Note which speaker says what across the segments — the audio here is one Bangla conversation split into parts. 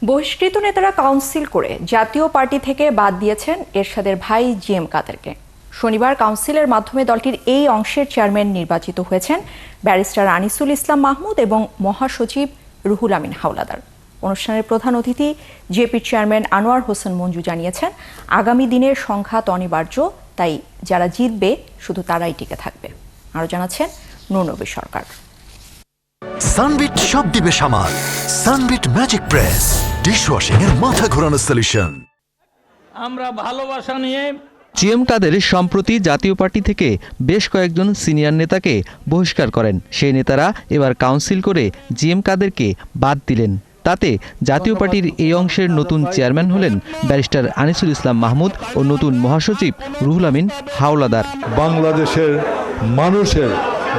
Speaker 1: বহিষ্কৃত নেতারা কাউন্সিল করে জাতীয় পার্টি থেকে বাদ দিয়েছেন এরশাদের ভাই জিএম কাদেরকে। শনিবার কাউন্সিলের মাধ্যমে দলটির এই অংশের চেয়ারম্যান নির্বাচিত হয়েছেন ব্যারিস্টার আনিসুল ইসলাম মাহমুদ এবং মহাসচিব রুহুল আমিন হাওলাদার। অনুষ্ঠানের প্রধান অতিথি জেপির চেয়ারম্যান আনোয়ার হোসেন মঞ্জু জানিয়েছেন, আগামী দিনের সংঘাত অনিবার্য, তাই যারা জিতবে শুধু তারাই টিকে থাকবে। আরও জানাচ্ছেন নূরনবী সরকার।
Speaker 2: সানবিট সব দিবে সামাল। সানবিট ম্যাজিক প্রেস ডিশওয়াশিং এর মাথা ঘোরানো সলিউশন।
Speaker 3: আমরা ভালোবাসা নিয়ে
Speaker 4: জিএম কাদের সম্প্রতি জাতীয় পার্টি থেকে বেশ কয়েকজন সিনিয়র নেতাকে বহিষ্কার করেন। সেই নেতারা এবার কাউন্সিল করে জিএম কাদেরকে বাদ দিলেন। তাতে জাতীয় পার্টির এই অংশের নতুন চেয়ারম্যান হলেন ব্যারিস্টার আনিসুল ইসলাম মাহমুদ ও নতুন মহাসচিব রুহুল আমিন হাওলাদার।
Speaker 5: বাংলাদেশের মানুষের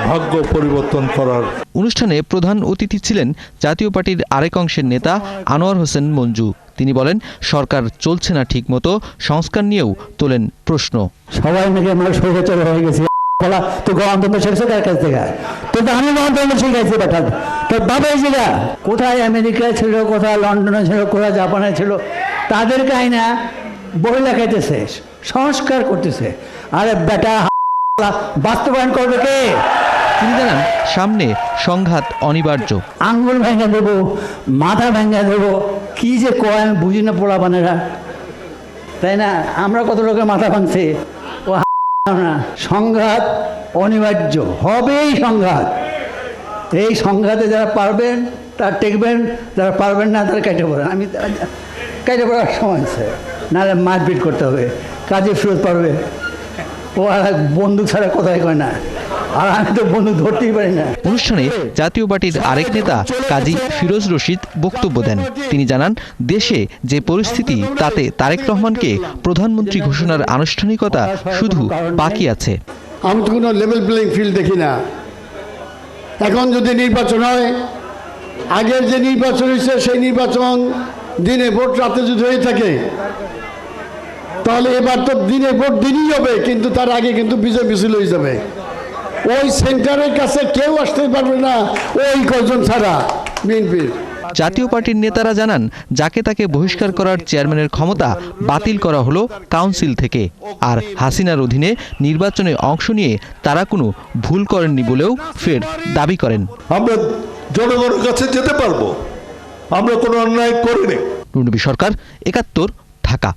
Speaker 5: ভাগ্য পরিবর্তন করার
Speaker 4: অনুষ্ঠানে প্রধান অতিথি ছিলেন জাতীয় পার্টির আরেক অংশের নেতা আনোয়ার হোসেন মঞ্জু। তিনি বলেন, সরকার চলছে না ঠিক মতো, সংস্কার নিয়েও তোলেন প্রশ্ন।
Speaker 6: সবাই নাকি আমার স্বৈরাচার হয়ে গেছে, বলা তো গণতন্ত্র শেখছে তার কাছ থেকে, তো আমি গণতন্ত্র শিখাইছি বেটা, তোর বাবা এসে কোথায় আমেরিকায় ছিল, কোথায় লন্ডনে ছিল, কোথায় জাপানে ছিল, তাদেরকে আইনা বই লেখাইতেছে, সংস্কার করতেছে। আরে বেটা বাস্তবায়ন করবে কে?
Speaker 4: তিনি জানান, সামনে সংঘাত অনিবার্য।
Speaker 6: আঙ্গুল ভেঙে দেবো, মাথা ভেঙে দেবো, কি যে কয় আমি বুঝি না পোলাপানেরা, তাই না? আমরা কত লোকের মাথা ভাঙছে, ও না। সংঘাত অনিবার্য, হবেই সংঘাত। এই সংঘাতে যারা পারবেন তারা টেকবেন, যারা পারবেন না তারা কেটে পড়েন। আমি কেটে পড়ার সময় আছে, নাহলে মারপিট করতে হবে। কাজে ফেরত পারবে, ও আর বন্দুক ছাড়া কোথায় কয় না, আর আমি তো বন্দুক ধরতেই পারি না।
Speaker 4: অনুষ্ঠানে জাতীয় পার্টির আরেক নেতা কাজী ফিরোজ রশিদ বক্তব্য দেন। তিনি জানান, দেশে যে পরিস্থিতি, তাতে তারেক রহমানকে প্রধানমন্ত্রী ঘোষণার আনুষ্ঠানিকতা শুধু বাকি আছে।
Speaker 7: আমি তো কোনো লেভেল প্লেইং ফিল্ড দেখি না। এখন যদি নির্বাচন হয়, আগের যে নির্বাচন হয়েছে সেই নির্বাচন দিনে ভোট রাতে যদি হয়ে থাকে, তাহলে এবার তো দিনে ভোট দিনই হবে, কিন্তু তার আগে কিন্তু বিজয় মিছিল হয়ে যাবে। ওই সেন্টারের কাছে কেউ আসতে পারবে না, ওই কজন ছাড়া বিএনপির।
Speaker 4: জাতীয় পার্টির নেতারা জানান, যাকে তাকে বহিষ্কার করার চেয়ারম্যানের ক্ষমতা বাতিল করা হলো কাউন্সিল থেকে। আর হাসিনার অধীনে নির্বাচনে অংশ নিয়ে তারা কোনো ভুল করেননি বলেও ফের দাবি করেন।
Speaker 5: আমরা জনগণের কাছে যেতে পারবো, আমরা কোনো অন্যায় করিনি।
Speaker 4: নূরনবী সরকার, ৭১, ঢাকা।